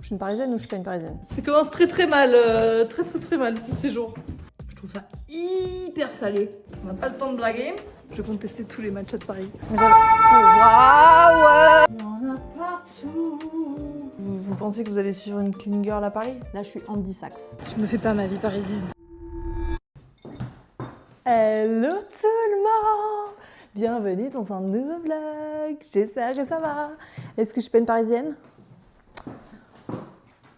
Je suis une parisienne ou je suis pas une parisienne? Ça commence très mal, très mal ce séjour. Je trouve ça hyper salé. On n'a pas le temps de blaguer. Je compte tester tous les matchs de Paris. Waouh! Il y en a partout. Vous pensez que vous allez suivre une clean girl à Paris? Là, je suis Andy Sachs. Je me fais pas ma vie parisienne. Hello tout le monde! Bienvenue dans un nouveau vlog. J'espère que ça va. Est-ce que je suis pas une parisienne?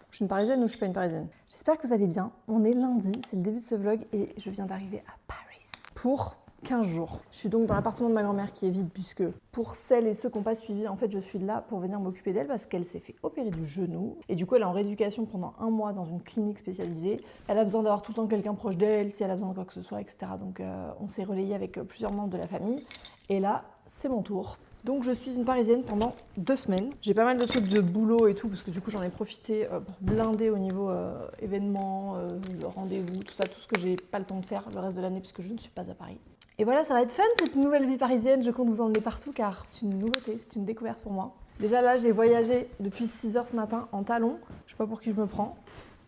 Je suis une parisienne ou je suis pas une parisienne? J'espère que vous allez bien. On est lundi, c'est le début de ce vlog et je viens d'arriver à Paris pour 15 jours. Je suis donc dans l'appartement de ma grand-mère qui est vide puisque pour celles et ceux qui n'ont pas suivi, en fait je suis là pour venir m'occuper d'elle parce qu'elle s'est fait opérer du genou et du coup elle est en rééducation pendant 1 mois dans une clinique spécialisée. Elle a besoin d'avoir tout le temps quelqu'un proche d'elle si elle a besoin de quoi que ce soit, etc. Donc on s'est relayé avec plusieurs membres de la famille et là c'est mon tour. Donc je suis une parisienne pendant 2 semaines. J'ai pas mal de trucs de boulot et tout parce que du coup j'en ai profité pour blinder au niveau événements, rendez-vous, tout ça, tout ce que j'ai pas le temps de faire le reste de l'année puisque je ne suis pas à Paris. Et voilà, ça va être fun cette nouvelle vie parisienne, je compte vous emmener partout car c'est une nouveauté, c'est une découverte pour moi. Déjà là j'ai voyagé depuis 6h ce matin en talons, je sais pas pour qui je me prends,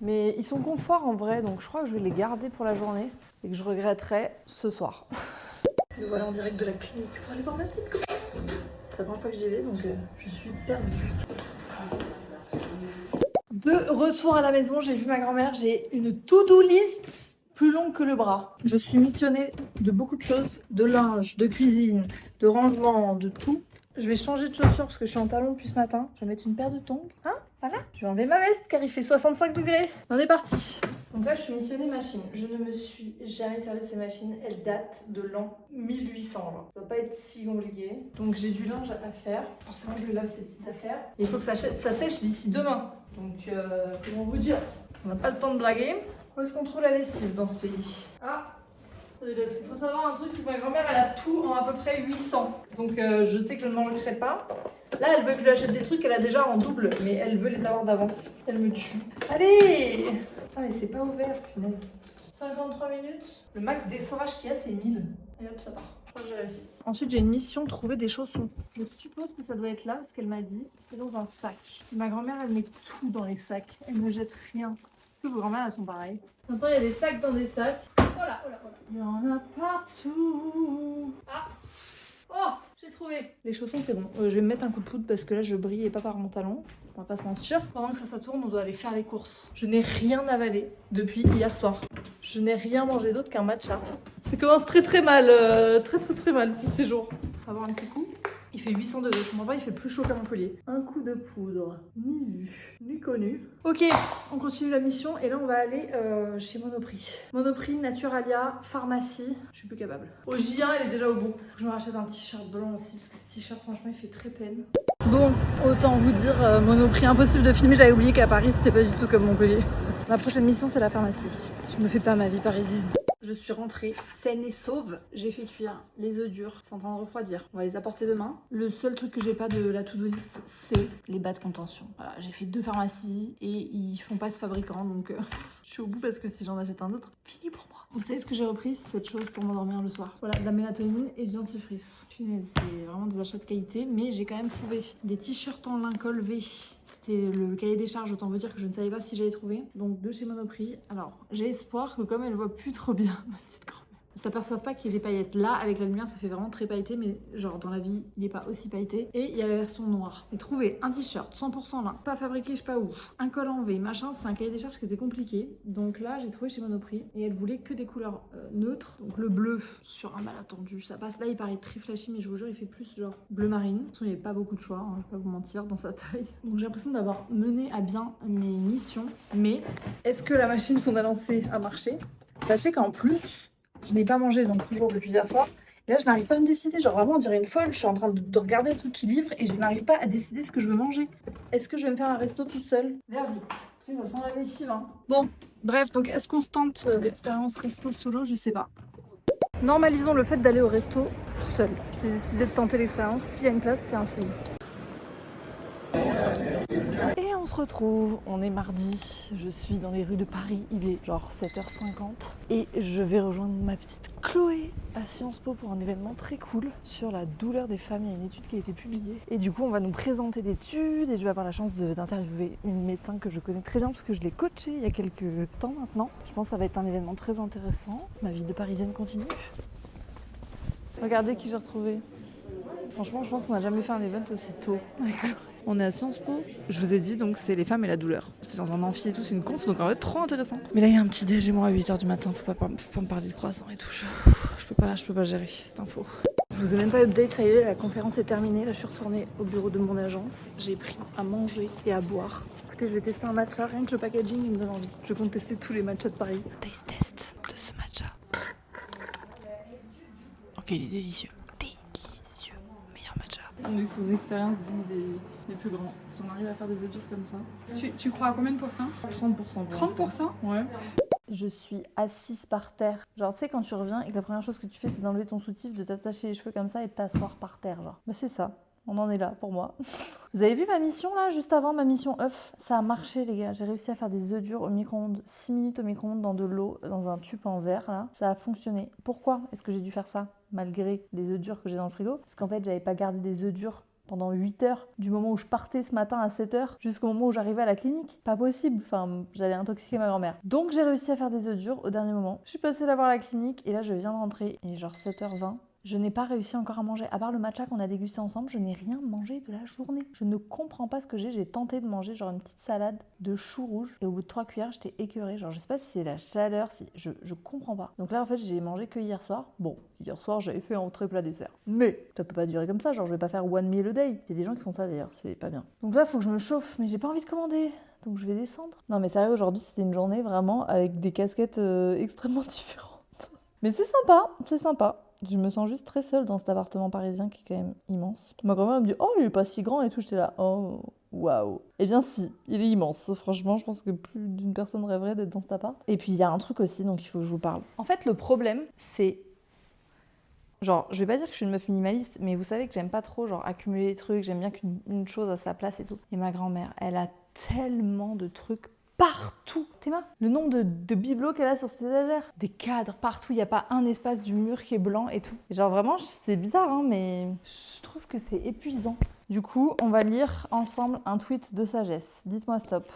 mais ils sont confort en vrai donc je crois que je vais les garder pour la journée et que je regretterai ce soir. Me voilà en direct de la clinique pour aller voir ma petite copine. C'est la première fois que j'y vais donc je suis perdue. De retour à la maison, j'ai vu ma grand-mère, j'ai une to-do list plus longue que le bras. Je suis missionnée de beaucoup de choses, de linge, de cuisine, de rangement, de tout. Je vais changer de chaussures parce que je suis en talons depuis ce matin. Je vais mettre une paire de tongs, hein, voilà. Je vais enlever ma veste car il fait 65 degrés. On est parti. Donc là, je suis missionnée machine. Je ne me suis jamais servi de ces machines. Elles datent de l'an 1800. Genre. Ça doit pas être si compliqué. Donc j'ai du linge à faire. Forcément, je lui lave ces petites affaires. Et il faut que ça sèche d'ici demain. Donc, comment vous dire? On n'a pas le temps de blaguer. Où est-ce qu'on trouve la lessive dans ce pays? Ah, parce qu'il faut savoir un truc, c'est que ma grand-mère, elle a tout en à peu près 800. Donc je sais que je ne mangerai pas. Là, elle veut que je lui achète des trucs qu'elle a déjà en double, mais elle veut les avoir d'avance. Elle me tue. Allez! Ah mais c'est pas ouvert, punaise. 53 minutes. Le max d'essorage qu'il y a, c'est 1000. Et hop, ça part. Je crois que j'ai réussi. Ensuite, j'ai une mission, trouver des chaussons. Je suppose que ça doit être là, parce qu'elle m'a dit, c'est dans un sac. Et ma grand-mère, elle met tout dans les sacs. Elle ne jette rien. Est-ce que vos grand-mères, elles sont pareilles? Maintenant, il y a des sacs dans des sacs. Oh là, oh là, oh là. Il y en a partout. Ah! Oh! J'ai trouvé. Les chaussons, c'est bon. Je vais me mettre un coup de poudre parce que là, je brille et pas par mon talon. On va pas se mentir. Pendant que ça tourne, on doit aller faire les courses. Je n'ai rien avalé depuis hier soir. Je n'ai rien mangé d'autre qu'un matcha. Ça commence très mal, très mal ce séjour. On va avoir un petit coup. Il fait 800 degrés, je comprends pas, il fait plus chaud qu'à Montpellier. Un coup de poudre, ni vu, ni connu. Ok, on continue la mission et là on va aller chez Monoprix. Monoprix, Naturalia, pharmacie, je suis plus capable. Au J1, elle est déjà au bout. Je me rachète un t-shirt blanc aussi parce que ce t-shirt franchement il fait très peine. Bon, autant vous dire, Monoprix, impossible de filmer, j'avais oublié qu'à Paris c'était pas du tout comme Montpellier. Ma prochaine mission c'est la pharmacie. Je me fais pas ma vie parisienne. Je suis rentrée saine et sauve. J'ai fait cuire les œufs durs, c'est en train de refroidir. On va les apporter demain. Le seul truc que j'ai pas de la to-do list, c'est les bas de contention. Voilà, j'ai fait 2 pharmacies et ils font pas ce fabricant, donc je suis au bout parce que si j'en achète un autre, fini pour moi. Vous savez ce que j'ai repris? Cette chose pour m'endormir le soir. Voilà, de la mélatonine et du dentifrice. Punaise, c'est vraiment des achats de qualité, mais j'ai quand même trouvé des t-shirts en lin col V. C'était le cahier des charges, autant vous dire que je ne savais pas si j'allais trouver. Donc de chez Monoprix. Alors, j'ai espoir que comme elle voit plus trop bien, ma petite grand-mère, ne s'aperçoivent pas qu'il y a des paillettes. Là, avec la lumière, ça fait vraiment très pailleté, mais genre dans la vie, il n'est pas aussi pailleté. Et il y a la version noire. Et trouver un t-shirt 100% lin, pas fabriqué je sais pas où, un col en V, machin, c'est un cahier des charges qui était compliqué. Donc là, j'ai trouvé chez Monoprix et elle voulait que des couleurs neutres. Donc le bleu sur un malentendu, ça passe. Là, il paraît très flashy, mais je vous jure, il fait plus genre bleu marine. De toute façon, il n'y avait pas beaucoup de choix, hein, je vais pas vous mentir, dans sa taille. Donc j'ai l'impression d'avoir mené à bien mes missions. Mais est-ce que la machine qu'on a lancée a marché? Sachez qu'en plus, je n'ai pas mangé donc toujours depuis hier soir. Et là, je n'arrive pas à me décider. Genre vraiment, on dirait une folle. Je suis en train de regarder les trucs qui livrent et je n'arrive pas à décider ce que je veux manger. Est-ce que je vais me faire un resto toute seule? Vers vite. Putain, ça sent la lessive, hein. Bon, bref, donc est-ce qu'on se tente l'expérience resto solo? Je sais pas. Normalisons le fait d'aller au resto seul. J'ai décidé de tenter l'expérience. S'il y a une place, c'est un signe. Et on On se retrouve, on est mardi, je suis dans les rues de Paris, il est genre 7h50 et je vais rejoindre ma petite Chloé à Sciences Po pour un événement très cool sur la douleur des femmes. Il y a une étude qui a été publiée et du coup on va nous présenter l'étude et je vais avoir la chance d'interviewer une médecin que je connais très bien parce que je l'ai coachée il y a quelques temps maintenant. Je pense que ça va être un événement très intéressant. Ma vie de Parisienne continue. Regardez qui j'ai retrouvé. Franchement, je pense qu'on n'a jamais fait un event aussi tôt. On est à Sciences Po. Je vous ai dit, donc c'est les femmes et la douleur. C'est dans un amphi et tout, c'est une conf, donc en fait trop intéressant. Mais là, il y a un petit déj moi à 8h du matin, faut pas me parler de croissant et tout. Je peux pas gérer cette info. Je vous ai même pas update, ça y est, la conférence est terminée. Là, je suis retournée au bureau de mon agence. J'ai pris à manger et à boire. Écoutez, je vais tester un matcha, rien que le packaging, il me donne envie. Je compte tester tous les matchas de Paris. Taste test de ce matcha. Ok, il est délicieux. On est sur une expérience digne des plus grands. Si on arrive à faire des œufs durs comme ça. Tu crois à combien de pourcents? 30%. 30%? Ouais. Je suis assise par terre. Genre, tu sais, quand tu reviens et que la première chose que tu fais, c'est d'enlever ton soutif, de t'attacher les cheveux comme ça et de t'asseoir par terre, genre. Bah, c'est ça. On en est là pour moi. Vous avez vu ma mission là, juste avant, ma mission œuf? Ça a marché les gars, j'ai réussi à faire des œufs durs au micro-ondes, 6 minutes au micro-ondes dans de l'eau, dans un tube en verre là. Ça a fonctionné. Pourquoi est-ce que j'ai dû faire ça malgré les œufs durs que j'ai dans le frigo? Parce qu'en fait, j'avais pas gardé des œufs durs pendant 8 heures, du moment où je partais ce matin à 7 heures jusqu'au moment où j'arrivais à la clinique. Pas possible, enfin, j'allais intoxiquer ma grand-mère. Donc j'ai réussi à faire des œufs durs au dernier moment. Je suis passée la voir à la clinique et là je viens de rentrer, il est genre 7h20. Je n'ai pas réussi encore à manger. À part le matcha qu'on a dégusté ensemble, je n'ai rien mangé de la journée. Je ne comprends pas ce que j'ai. J'ai tenté de manger genre une petite salade de choux rouges. Et au bout de 3 cuillères, j'étais écœurée. Genre, je sais pas si c'est la chaleur, si... Je comprends pas. Donc là, en fait, j'ai mangé que hier soir. Bon, hier soir, j'avais fait un entrée plat dessert. Mais ça peut pas durer comme ça. Genre, je vais pas faire one meal a day. Il y a des gens qui font ça d'ailleurs. C'est pas bien. Donc là, il faut que je me chauffe. Mais j'ai pas envie de commander. Donc je vais descendre. Non, mais sérieux, aujourd'hui, c'était une journée vraiment avec des casquettes extrêmement différentes. Mais c'est sympa. C'est sympa. Je me sens juste très seule dans cet appartement parisien qui est quand même immense. Ma grand-mère me dit « Oh, il est pas si grand et tout ». J'étais là « Oh, waouh ». Eh bien si, il est immense. Franchement, je pense que plus d'une personne rêverait d'être dans cet appart. Et puis il y a un truc aussi, donc il faut que je vous parle. En fait, le problème, c'est... Genre, je vais pas dire que je suis une meuf minimaliste, mais vous savez que j'aime pas trop genre accumuler les trucs. J'aime bien qu'une chose à sa place et tout. Et ma grand-mère, elle a tellement de trucs partout. Théma, le nombre de bibelots qu'elle a sur cette étagère. Des cadres partout, il n'y a pas un espace du mur qui est blanc et tout. Et genre vraiment, c'est bizarre, hein, mais je trouve que c'est épuisant. Du coup, on va lire ensemble un tweet de sagesse. Dites-moi stop.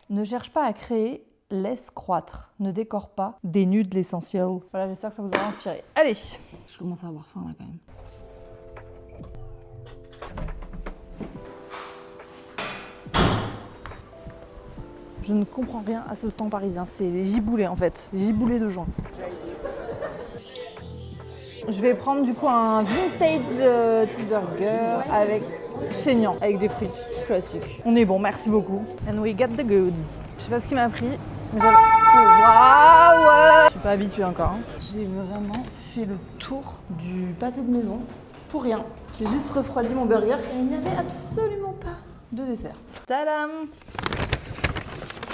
Ne cherche pas à créer, laisse croître. Ne décore pas, dénude l'essentiel. Voilà, j'espère que ça vous aura inspiré. Allez, je commence à avoir faim là quand même. Je ne comprends rien à ce temps parisien. C'est les giboulées en fait. Les giboulées de juin. Je vais prendre du coup un vintage cheeseburger avec saignant, avec des frites classiques. On est bon, merci beaucoup. And we got the goods. Je sais pas ce qui m'a pris, mais j'avais... Waouh! Je suis pas habituée encore. Hein. J'ai vraiment fait le tour du pâté de maison pour rien. J'ai juste refroidi mon burger et il n'y avait absolument pas de dessert. Tadam!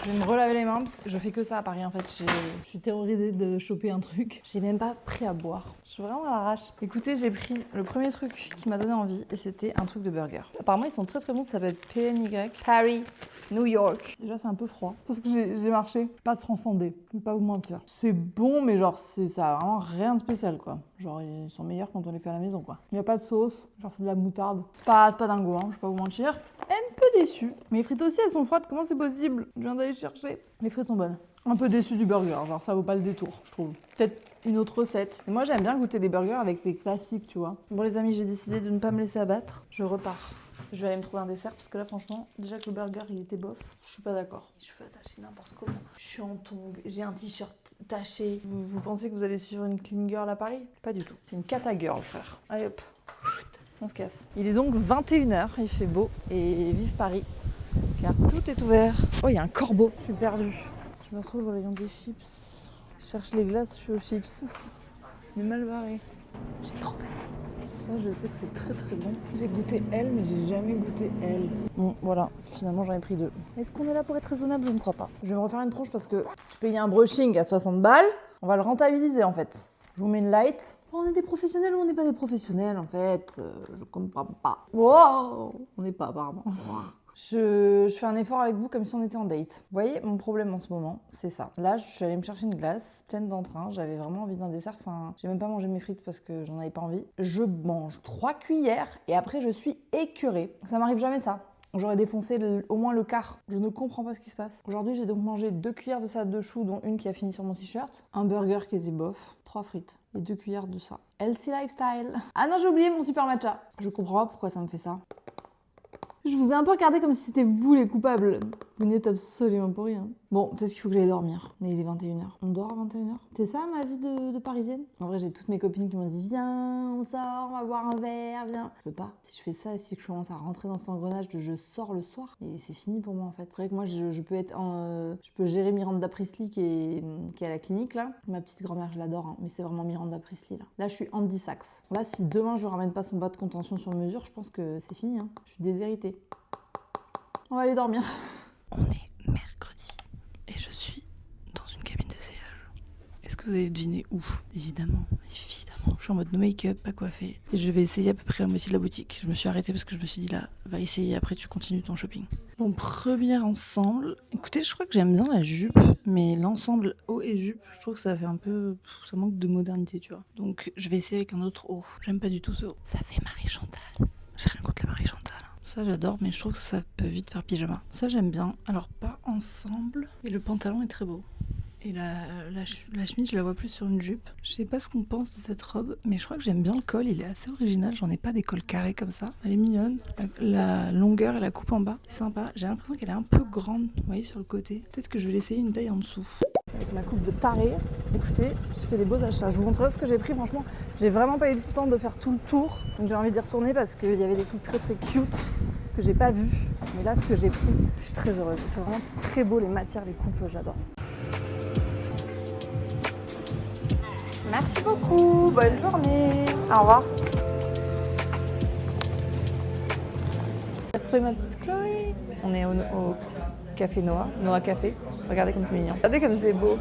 Je vais me relaver les mains parce que je fais que ça à Paris en fait. Je suis terrorisée de choper un truc. J'ai même pas pris à boire. Je suis vraiment à l'arrache. Écoutez, j'ai pris le premier truc qui m'a donné envie et c'était un truc de burger. Apparemment, ils sont très très bons. Ça s'appelle PNY. Paris, New York. Déjà, c'est un peu froid parce que j'ai marché. Pas transcendé. Je vais pas vous mentir. C'est bon, mais genre, ça a vraiment rien de spécial quoi. Genre, ils sont meilleurs quand on les fait à la maison quoi. Il n'y a pas de sauce. Genre, c'est de la moutarde. C'est pas dingo, hein. Je vais pas vous mentir. Un peu déçue. Mais les frites aussi, elles sont froides. Comment c'est possible? Je viens d'aller chercher. Les frites sont bonnes. Un peu déçue du burger, genre ça vaut pas le détour, je trouve. Peut-être une autre recette. Et moi j'aime bien goûter des burgers avec des classiques, tu vois. Bon les amis, j'ai décidé de ne pas me laisser abattre. Je repars. Je vais aller me trouver un dessert parce que là franchement, déjà que le burger il était bof, je suis pas d'accord. Je suis attachée n'importe comment. Je suis en tongs, j'ai un t-shirt taché. Vous pensez que vous allez suivre une clean girl à Paris? Pas du tout. C'est une cata girl, frère. Allez hop, on se casse. Il est donc 21h, il fait beau et vive Paris. Car tout est ouvert. Oh, il y a un corbeau. Je suis perdue. Je me retrouve au rayon des chips. Je cherche les glaces, je suis aux chips. Il est mal barré. J'ai trop faim. Ça, je sais que c'est très très bon. J'ai goûté elle, mais j'ai jamais goûté elle. Bon, voilà. Finalement, j'en ai pris 2. Est-ce qu'on est là pour être raisonnable? Je ne crois pas. Je vais me refaire une tronche parce que je payais un brushing à 60 balles. On va le rentabiliser en fait. Je vous mets une light. On est des professionnels ou on n'est pas des professionnels en fait? Je comprends pas. Wow, on n'est pas apparemment. Je fais un effort avec vous comme si on était en date. Vous voyez, mon problème en ce moment, c'est ça. Là, je suis allée me chercher une glace pleine d'entrain. J'avais vraiment envie d'un dessert. Enfin, j'ai même pas mangé mes frites parce que j'en avais pas envie. Je mange 3 cuillères et après, je suis écœurée. Ça m'arrive jamais ça. J'aurais défoncé au moins le quart. Je ne comprends pas ce qui se passe. Aujourd'hui, j'ai donc mangé 2 cuillères de salade de choux, dont une qui a fini sur mon t-shirt. Un burger qui était bof. 3 frites. Et 2 cuillères de ça. Healthy lifestyle. Ah non, j'ai oublié mon super matcha. Je comprends pas pourquoi ça me fait ça. Je vous ai un peu regardé comme si c'était vous les coupables. Vous n'êtes absolument pour rien. Bon, peut-être qu'il faut que j'aille dormir. Mais il est 21h. On dort à 21h. C'est ça ma vie de parisienne? En vrai, j'ai toutes mes copines qui m'ont dit viens, on sort, on va boire un verre, viens. Je peux pas. Si je fais ça, si je commence à rentrer dans cet engrenage de je sors le soir, et c'est fini pour moi en fait. C'est vrai que moi, je peux être je peux gérer Miranda Priestly qui est à la clinique là. Ma petite grand-mère, je l'adore, hein, mais c'est vraiment Miranda Priestly là. Là, je suis Andy Sachs. Là, si demain je ramène pas son bas de contention sur mesure, je pense que c'est fini. Hein. Je suis déshéritée. On va aller dormir. On est mercredi et je suis dans une cabine d'essayage. Est-ce que vous avez deviné où? Évidemment. Je suis en mode no make-up, pas coiffée. Et je vais essayer à peu près la moitié de la boutique. Je me suis arrêtée parce que je me suis dit là, va essayer, après tu continues ton shopping. Mon premier ensemble. Écoutez, je crois que j'aime bien la jupe, mais l'ensemble haut et jupe, je trouve que ça fait un peu. Ça manque de modernité, tu vois. Donc je vais essayer avec un autre haut. J'aime pas du tout ce haut. Ça fait Marie-Chantal. J'ai rien contre la Marie-Chantal. Ça j'adore, mais je trouve que ça peut vite faire pyjama. Ça j'aime bien. Alors pas ensemble. Et le pantalon est très beau. Et la chemise, je la vois plus sur une jupe. Je sais pas ce qu'on pense de cette robe, mais je crois que j'aime bien le col. Il est assez original. J'en ai pas des cols carrés comme ça. Elle est mignonne. La longueur et la coupe en bas, c'est sympa. J'ai l'impression qu'elle est un peu grande, vous voyez, sur le côté. Peut-être que je vais l'essayer une taille en dessous. Avec ma coupe de taré, écoutez, je fais des beaux achats. Je vous montrerai ce que j'ai pris. Franchement, j'ai vraiment pas eu le temps de faire tout le tour. Donc j'ai envie d'y retourner parce qu'il y avait des trucs très très cute que j'ai pas vu. Mais là, ce que j'ai pris, je suis très heureuse. C'est vraiment très beau, les matières, les coupes, j'adore. Merci beaucoup, bonne journée. Au revoir. J'ai retrouvé ma petite Chloé. On est au café Noah Café. Regardez comme c'est mignon. Regardez comme c'est beau.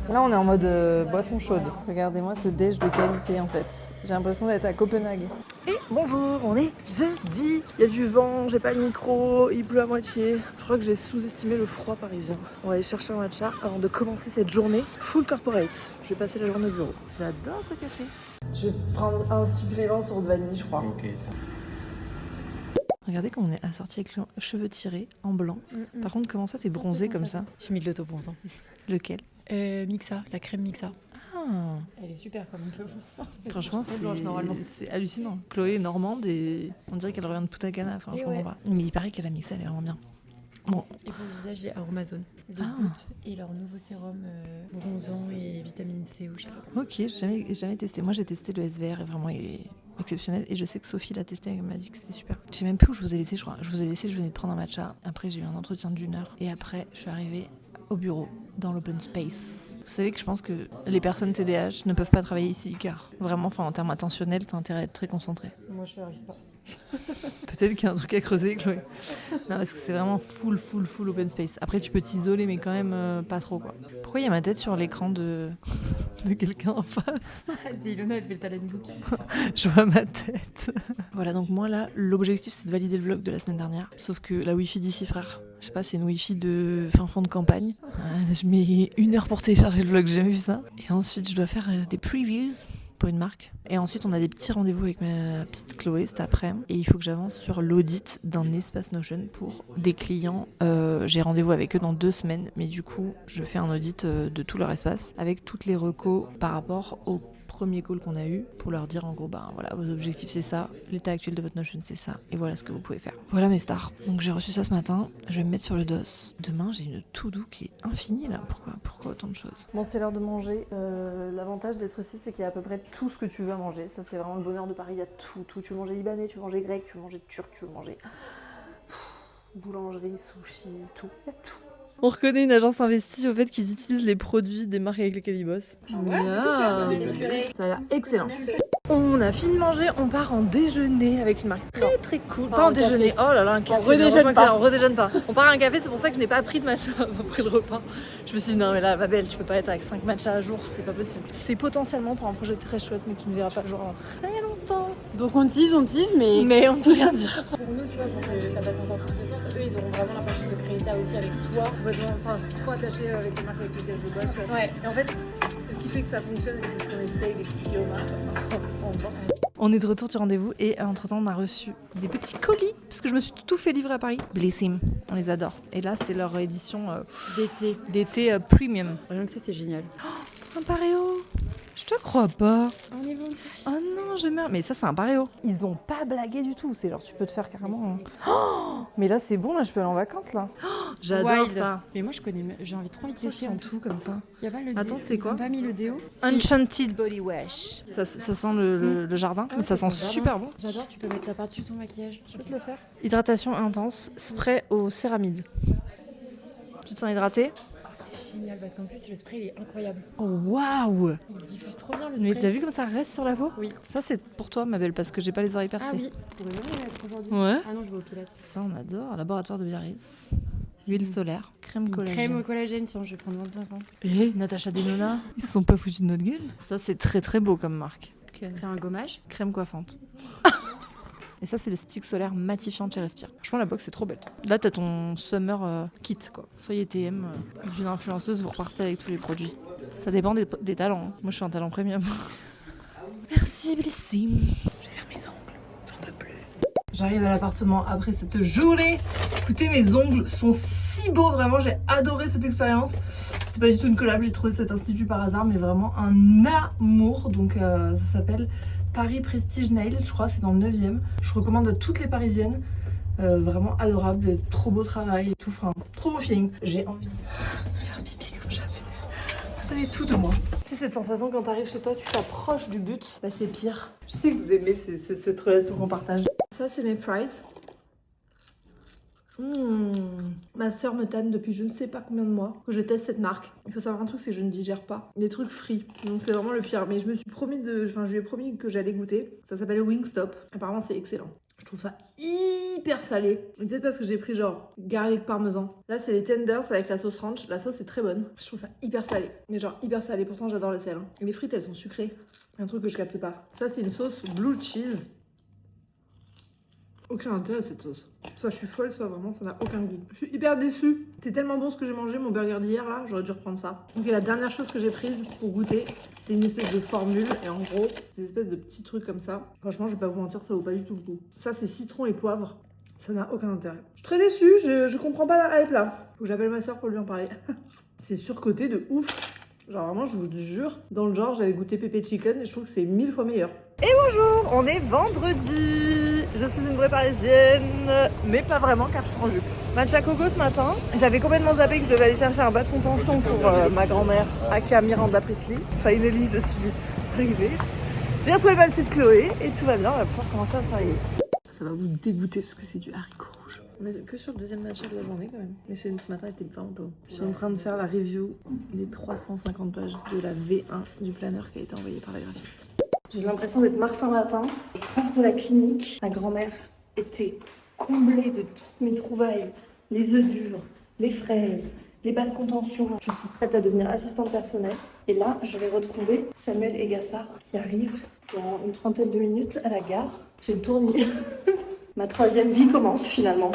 Là, on est en mode boisson chaude. Regardez-moi ce déj de qualité en fait. J'ai l'impression d'être à Copenhague. Et bonjour, on est jeudi. Il y a du vent, j'ai pas de micro, il pleut à moitié. Je crois que j'ai sous-estimé le froid parisien. On va aller chercher un matcha avant de commencer cette journée full corporate. Je vais passer la journée au bureau. J'adore ce café. Je vais prendre un supplément sur de vanille, je crois. Ok. Regardez comme on est assorti avec les cheveux tirés en blanc. Par contre, comment ça t'es bronzé comme ça? J'ai mis de l'autobronzant. Lequel? Mixa, la crème Mixa. Ah, Elle est super comme on peut voir. franchement, blanche, normalement. c'est hallucinant. Chloé est normande et on dirait qu'elle revient de Punta Cana. Enfin, je Et comprends ouais. pas. Mais il paraît qu'elle a mis ça, elle est vraiment bien. Bon, Et pour le visage, j'ai Aromazone. Les Ah. gouttes et leur nouveau sérum bronzant et vitamine C au chapeau. ok, j'ai jamais testé. Moi, j'ai testé le SVR et vraiment, il est exceptionnel. Et je sais que Sophie l'a testé, elle m'a dit que c'était super. Je sais même plus où je vous ai laissé, je crois. Je vous ai laissé, je venais de prendre un matcha. Après, j'ai eu un entretien d'1 heure. Et après, je suis arrivée au bureau, dans l'open space. Vous savez que je pense que les personnes TDAH ne peuvent pas travailler ici, car vraiment, en termes attentionnels, t'as intérêt à être très concentré. Moi, je n'y arrive pas. Peut-être qu'il y a un truc à creuser, Chloé. Non, parce que c'est vraiment full open space. Après, tu peux t'isoler, mais quand même pas trop, quoi. Pourquoi il y a ma tête sur l'écran de quelqu'un en face? C'est Ilona, elle fait le talent book. Je vois ma tête. Voilà, donc moi, là, l'objectif, c'est de valider le vlog de la semaine dernière. Sauf que la Wi-Fi d'ici, frère, je sais pas, c'est une Wi-Fi de fin fond de campagne. Je mets 1 heure pour télécharger le vlog, j'ai jamais vu ça. Et ensuite, je dois faire des previews pour une marque. Et ensuite, on a des petits rendez-vous avec ma petite Chloé cet après-midi. Et il faut que j'avance sur l'audit d'un espace Notion pour des clients. J'ai rendez-vous avec eux dans 2 semaines. Mais du coup, je fais un audit de tout leur espace avec toutes les recos par rapport au premier call qu'on a eu pour leur dire en gros, bah voilà, vos objectifs c'est ça, l'état actuel de votre Notion c'est ça, et voilà ce que vous pouvez faire. Voilà mes stars. Donc j'ai reçu ça ce matin, je vais me mettre sur le dos. Demain j'ai une to-do qui est infinie là. Pourquoi autant de choses? Bon, c'est l'heure de manger. L'avantage d'être ici, c'est qu'il y a à peu près tout ce que tu veux à manger. Ça, c'est vraiment le bonheur de Paris. Il y a tout. Tu veux manger libanais, tu veux manger grec, tu veux manger turc, tu veux manger boulangerie, sushi, tout. Il y a tout. On reconnaît une agence investie au fait qu'ils utilisent les produits des marques avec lesquelles ils bossent. Ouais. Ça a l'air excellent. On a fini de manger, on part en déjeuner avec une marque très très cool. Pas en un café. déjeuner, oh là là, un café. On redéjeune pas. On redéjeune pas. On part à un café, c'est pour ça que je n'ai pas pris de matcha après le repas. Je me suis dit non mais là, ma belle, tu peux pas être avec 5 matchas à jour, c'est pas possible. C'est potentiellement pour un projet très chouette mais qui ne verra pas le jour avant très longtemps. Donc on tease, mais... Mais on peut rien dire. Pour nous, tu vois, pour que ça fasse encore plus de sens, eux, ils auront vraiment l'impression de créer ça aussi avec toi. Enfin, je suis trop attachée avec les marques avec lesquelles je bosse. Ouais. Et en fait, c'est ce qui fait que ça fonctionne et c'est ce qu'on essaye d'expliquer aux marques. On est de retour du rendez-vous et entre-temps on a reçu des petits colis parce que je me suis tout fait livrer à Paris. Blissim, on les adore. Et là c'est leur édition d'été premium. Rien que ça, c'est génial. Un paréo. Je te crois pas. On est bon, Oh non, j'ai merde. Mais ça c'est un paréo. Ils ont pas blagué du tout. C'est genre tu peux te faire carrément. Oh, mais là c'est bon, là je peux aller en vacances là. J'adore ça. Mais moi, j'ai trop envie de tester en tout. comme ça. Y a pas le Attends, c'est Ils quoi ont pas mis le déo. Enchanted Body Wash. Ça sent le jardin, mais ça sent super bon. J'adore, tu peux mettre ça par-dessus ton maquillage. Je peux te le faire. Hydratation intense, spray au céramide. Tu te sens hydraté? C'est génial parce qu'en plus, le spray, il est incroyable. Oh waouh! Il diffuse trop bien le spray. Mais t'as vu comme ça reste sur la peau? Oui. Ça c'est pour toi ma belle parce que j'ai pas les oreilles percées. Ah oui, tu pourrais vraiment y être aujourd'hui. Ouais. Ah non, je vais au Pilates. Ça on adore. Laboratoire de Biarritz. Huile solaire, crème collagène. Crème au collagène, tiens, je vais prendre 25 ans. Et Natacha Denona, ils se sont pas foutus de notre gueule. Ça c'est très très beau comme marque. C'est un gommage. Crème coiffante. Et ça, c'est le stick solaire matifiant de chez Respire. Franchement, la box est trop belle. Là, t'as ton summer kit, quoi. Soyez TM d'une influenceuse, vous repartez avec tous les produits. Ça dépend des talents. Hein. Moi, je suis un talent premium. Merci, Blissim. Je vais faire mes ongles. J'en peux plus. J'arrive à l'appartement après cette journée. Écoutez, mes ongles sont si beaux, vraiment. J'ai adoré cette expérience. C'était pas du tout une collab, j'ai trouvé cet institut par hasard, mais vraiment un amour. Donc, ça s'appelle Paris Prestige Nails, je crois, c'est dans le 9e. Je recommande à toutes les parisiennes. Vraiment adorable, trop beau travail et tout, enfin, trop beau feeling. J'ai envie de faire pipi comme jamais. Vous savez tout de moi. Tu sais, cette sensation quand t'arrives chez toi, tu t'approches du but, bah c'est pire. Je sais que vous aimez cette relation qu'on partage. Ça, c'est mes fries. Ma soeur me tanne depuis je ne sais pas combien de mois que je teste cette marque. Il faut savoir un truc, c'est que je ne digère pas les trucs frits. Donc c'est vraiment le pire. Mais je lui ai promis que j'allais goûter. Ça s'appelle Wingstop. Apparemment c'est excellent. Je trouve ça hyper salé. Peut-être parce que j'ai pris genre garlic parmesan. Là c'est les tenders avec la sauce ranch. La sauce est très bonne. Je trouve ça hyper salé. Mais genre hyper salé. Pourtant j'adore le sel. Hein. Et les frites elles sont sucrées. Un truc que je capte pas. Ça c'est une sauce blue cheese. Aucun intérêt cette sauce. Soit je suis folle, soit vraiment ça n'a aucun goût. Je suis hyper déçue. C'est tellement bon ce que j'ai mangé, mon burger d'hier là, j'aurais dû reprendre ça. Donc et la dernière chose que j'ai prise pour goûter, c'était une espèce de formule. Et en gros, c'est une espèce de petits trucs comme ça. Franchement, je vais pas vous mentir, ça vaut pas du tout le coup. Ça c'est citron et poivre. Ça n'a aucun intérêt. Je suis très déçue, je comprends pas la hype là. Faut que j'appelle ma soeur pour lui en parler. C'est surcoté de ouf. Genre vraiment, je vous jure, dans le genre, j'avais goûté pépé chicken et je trouve que c'est 1000 fois meilleur. Et bonjour, on est vendredi. Je suis une vraie parisienne, mais pas vraiment car je suis en jupe. Matcha coco ce matin. J'avais complètement zappé que je devais aller chercher un bas de contention pour ma grand-mère, aka Miranda Presley. Finally, je suis arrivée. J'ai retrouvé ma petite Chloé et tout va bien, on va pouvoir commencer à travailler. Ça va vous dégoûter parce que c'est du haricot rouge. On est que sur le deuxième matcha de la journée quand même. Mais ce matin était vraiment pas bon. Je suis en train de faire la review des 350 pages de la V1 du planeur qui a été envoyé par la graphiste. J'ai l'impression d'être Martin Matin. Je pars de la clinique. Ma grand-mère était comblée de toutes mes trouvailles. Les œufs durs, les fraises, les bas de contention. Je suis prête à devenir assistante personnelle. Et là, je vais retrouver Samuel et Gaspard qui arrivent dans une trentaine de minutes à la gare. J'ai le tournis. Ma troisième vie commence finalement.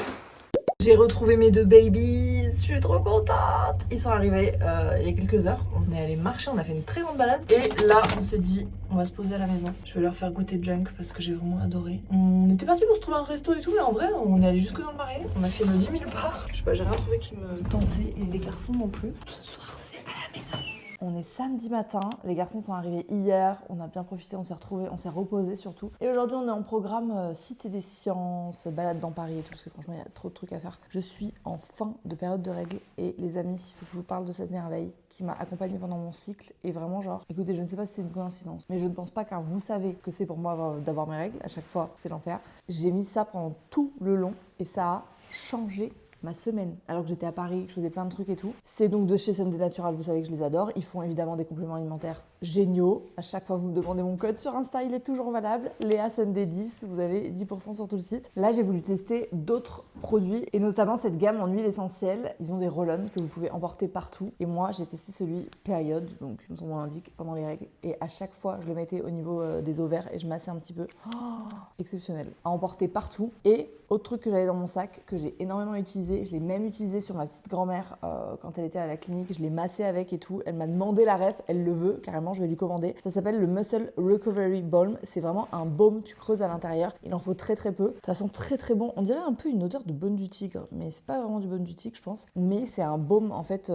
J'ai retrouvé mes deux babies, je suis trop contente. Ils sont arrivés il y a quelques heures. On est allé marcher, on a fait une très grande balade. Et là, on s'est dit, on va se poser à la maison. Je vais leur faire goûter junk parce que j'ai vraiment adoré. On était parti pour se trouver un resto et tout, mais en vrai, on est allé jusque dans le marais. On a fait nos 10 000 pas. Je sais pas, j'ai rien trouvé qui me tentait et les garçons non plus. Ce soir, c'est à la maison. On est samedi matin, les garçons sont arrivés hier, on a bien profité, on s'est retrouvés, on s'est reposés surtout. Et aujourd'hui on est en programme Cité des Sciences, balade dans Paris et tout, parce que franchement il y a trop de trucs à faire. Je suis en fin de période de règles et les amis, il faut que je vous parle de cette merveille qui m'a accompagnée pendant mon cycle et vraiment genre, écoutez je ne sais pas si c'est une coïncidence, mais je ne pense pas car vous savez que c'est pour moi d'avoir mes règles, à chaque fois c'est l'enfer. J'ai mis ça pendant tout le long et ça a changé ma semaine, alors que j'étais à Paris, que je faisais plein de trucs et tout. C'est donc de chez Sunday Natural, vous savez que je les adore. Ils font évidemment des compléments alimentaires géniaux. À chaque fois, vous me demandez mon code sur Insta, il est toujours valable. Léa Sunday 10, vous avez 10% sur tout le site. Là, j'ai voulu tester d'autres produits et notamment cette gamme en huile essentielle. Ils ont des roll-on que vous pouvez emporter partout. Et moi, j'ai testé celui période, donc son nom l'indique, pendant les règles. Et à chaque fois, je le mettais au niveau des ovaires et je massais un petit peu. Exceptionnel. À emporter partout. Et autre truc que j'avais dans mon sac, que j'ai énormément utilisé, je l'ai même utilisé sur ma petite grand-mère quand elle était à la clinique. Je l'ai massé avec et tout. Elle m'a demandé la ref, elle le veut, carrément, je vais lui commander. Ça s'appelle le Muscle Recovery Balm. C'est vraiment un baume, tu creuses à l'intérieur. Il en faut très très peu. Ça sent très très bon. On dirait un peu une odeur de baume du tigre, mais c'est pas vraiment du baume du tigre, je pense. Mais c'est un baume en fait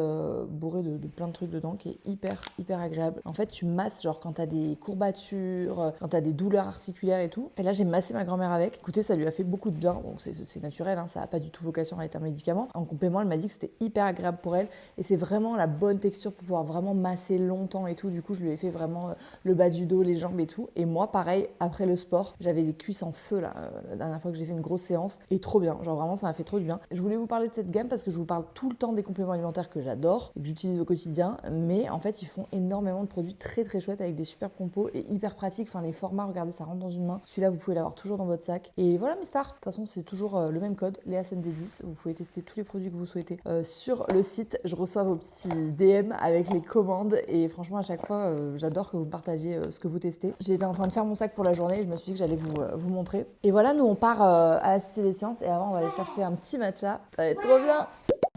bourré de plein de trucs dedans qui est hyper agréable. En fait, tu masses genre quand t'as des courbatures, quand t'as des douleurs articulaires et tout. Et là, j'ai massé ma grand-mère avec. Écoutez, ça lui a fait beaucoup de bien. Bon, c'est naturel, hein, ça n'a pas du tout vocation à être un médicament. En complément, elle m'a dit que c'était hyper agréable pour elle et c'est vraiment la bonne texture pour pouvoir vraiment masser longtemps et tout. Du coup, je lui ai fait vraiment le bas du dos, les jambes et tout. Et moi, pareil, après le sport, j'avais des cuisses en feu là, la dernière fois que j'ai fait une grosse séance et trop bien. Genre vraiment, ça m'a fait trop du bien. Je voulais vous parler de cette gamme parce que je vous parle tout le temps des compléments alimentaires que j'adore et que j'utilise au quotidien. Mais en fait, ils font énormément de produits très très chouettes avec des super compos et hyper pratiques. Enfin, les formats, regardez, ça rentre dans une main. Celui-là, vous pouvez l'avoir toujours dans votre sac. Et voilà mes stars. De toute façon, c'est toujours le même code, LéaSunday10. Vous pouvez tester tous les produits que vous souhaitez sur le site. Je reçois vos petits DM avec les commandes et franchement, à chaque fois, j'adore que vous me partagiez ce que vous testez. J'étais en train de faire mon sac pour la journée et je me suis dit que j'allais vous montrer. Et voilà, nous on part à la Cité des Sciences et avant, on va aller chercher un petit matcha. Ça va être trop bien.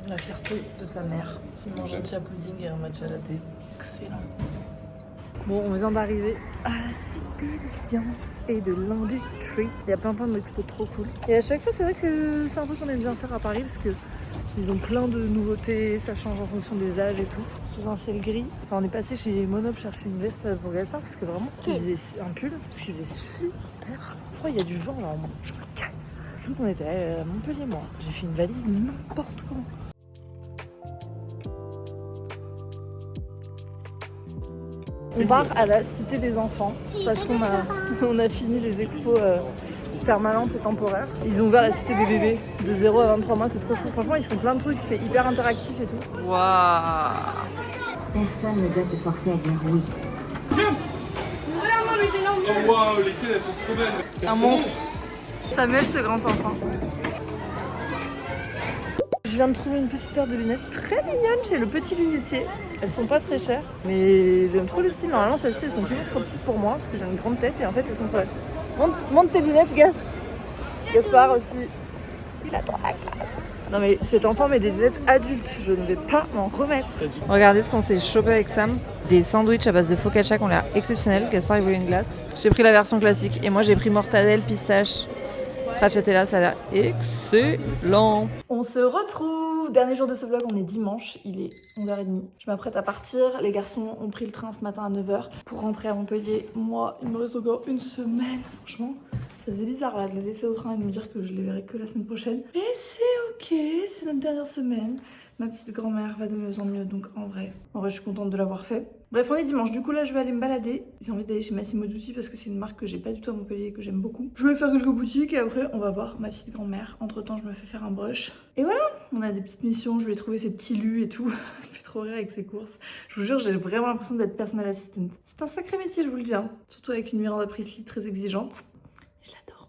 La fierté de sa mère qui mange un matcha pudding et un matcha latte. Excellent. Bon, on vient d'arriver à la Cité des Sciences et de l'Industrie. Il y a plein d'expos trop cool. Et à chaque fois, c'est vrai que c'est un truc qu'on aime bien faire à Paris parce que ils ont plein de nouveautés, ça change en fonction des âges et tout. Sous un ciel gris. Enfin, on est passé chez Monop chercher une veste pour Gaspard parce que vraiment, il faisait un pull parce qu'il faisait super froid. Il y a du vent là en moi. Je me caille. Je crois qu'on était à Montpellier, moi. J'ai fait une valise n'importe comment. On part à la Cité des Enfants parce qu'on a fini les expos permanentes et temporaires. Ils ont ouvert la Cité des bébés de 0 à 23 mois, c'est trop chou. Franchement, ils font plein de trucs, c'est hyper interactif et tout. Waouh! Personne ne doit te forcer à dire oui. Oh waouh, les tiennes elles sont trop belles. Un monstre. Samuel, ce grand enfant. Je viens de trouver une petite paire de lunettes très mignonnes chez le petit lunetier. Elles sont pas très chères, mais j'aime trop le style. Normalement, celles-ci, elles sont toujours trop petites pour moi parce que j'ai une grande tête et en fait, elles sont trop belles. Monte tes lunettes, Gaspard aussi. Il a trop la classe. Non mais cet enfant met des lunettes adultes, je ne vais pas m'en remettre. Regardez ce qu'on s'est chopé avec Sam. Des sandwichs à base de focaccia qui ont l'air exceptionnels. Gaspard il voulait une glace. J'ai pris la version classique et moi j'ai pris mortadelle, pistache, stracciatella, ça a l'air excellent. On se retrouve, dernier jour de ce vlog, on est dimanche, il est 11h30. Je m'apprête à partir, les garçons ont pris le train ce matin à 9h pour rentrer à Montpellier. Moi, il me reste encore une semaine, franchement. Ça faisait bizarre là, de les laisser au train et de me dire que je les verrai que la semaine prochaine. Mais c'est ok, c'est notre dernière semaine. Ma petite grand-mère va de mieux en mieux, donc en vrai, je suis contente de l'avoir fait. Bref, on est dimanche, du coup là je vais aller me balader. J'ai envie d'aller chez Massimo Dutti parce que c'est une marque que j'ai pas du tout à Montpellier et que j'aime beaucoup. Je vais faire quelques boutiques et après on va voir ma petite grand-mère. Entre temps, je me fais faire un brush. Et voilà, on a des petites missions, je vais trouver ses petits lus et tout. Je fais trop rire avec ses courses. Je vous jure, j'ai vraiment l'impression d'être personal assistant. C'est un sacré métier, je vous le dis, hein. Surtout avec une Miranda Priestly très exigeante. Je l'adore.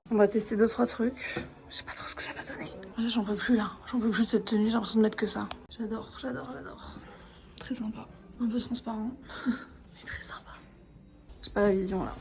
On va tester 2-3 trucs. Je sais pas trop ce que ça va donner. Là, j'en peux plus là. J'en peux plus de cette tenue, j'ai l'impression de mettre que ça. J'adore. Très sympa. Un peu transparent. Mais très sympa. J'ai pas la vision là.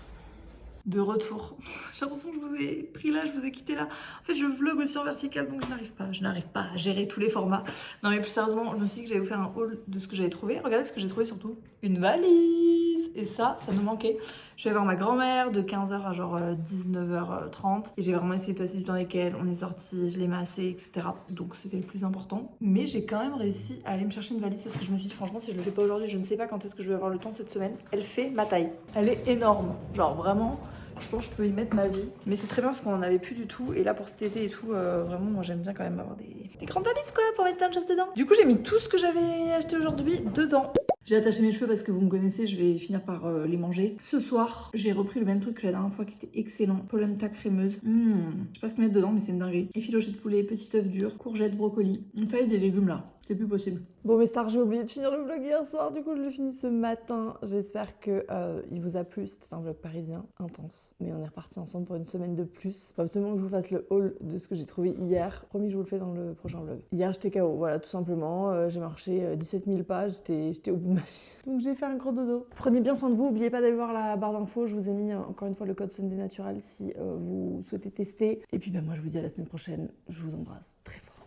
De retour. J'ai l'impression que je vous ai pris là, je vous ai quitté là. En fait, je vlog aussi en vertical, donc je n'arrive pas à gérer tous les formats. Non mais plus sérieusement, je me suis dit que j'allais vous faire un haul de ce que j'avais trouvé. Regardez ce que j'ai trouvé surtout. Une valise. Et ça nous manquait. Je vais voir ma grand-mère de 15h à genre 19h30. Et j'ai vraiment essayé de passer du temps avec elle. On est sortis, je l'ai massée, etc. Donc c'était le plus important. Mais j'ai quand même réussi à aller me chercher une valise parce que je me suis dit franchement si je le fais pas aujourd'hui, je ne sais pas quand est-ce que je vais avoir le temps cette semaine. Elle fait ma taille. Elle est énorme. Genre vraiment... Je pense que je peux y mettre ma vie. Mais c'est très bien parce qu'on en avait plus du tout. Et là pour cet été et tout, vraiment moi j'aime bien quand même avoir des grandes valises quoi pour mettre plein de choses dedans. Du coup j'ai mis tout ce que j'avais acheté aujourd'hui dedans. J'ai attaché mes cheveux parce que vous me connaissez, je vais finir par les manger. Ce soir, j'ai repris le même truc que la dernière fois qui était excellent. Polenta crémeuse. Je sais pas ce qu'ils mettent dedans, mais c'est une dinguerie. Effiloché de poulet, petit œuf dur, courgettes, brocoli. On fait des légumes là. C'est plus possible. Bon mes stars, j'ai oublié de finir le vlog hier soir, du coup je le finis ce matin. J'espère que il vous a plu, c'était un vlog parisien intense. Mais on est reparti ensemble pour une semaine de plus. Faut absolument que je vous fasse le haul de ce que j'ai trouvé hier. Promis, je vous le fais dans le prochain vlog. Hier j'étais KO, voilà tout simplement. J'ai marché 17 000 pas, j'étais au bout de ma vie. Donc j'ai fait un gros dodo. Prenez bien soin de vous, n'oubliez pas d'aller voir la barre d'infos. Je vous ai mis encore une fois le code Sunday Natural si vous souhaitez tester. Et puis moi je vous dis à la semaine prochaine. Je vous embrasse très fort.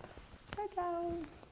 Ciao ciao.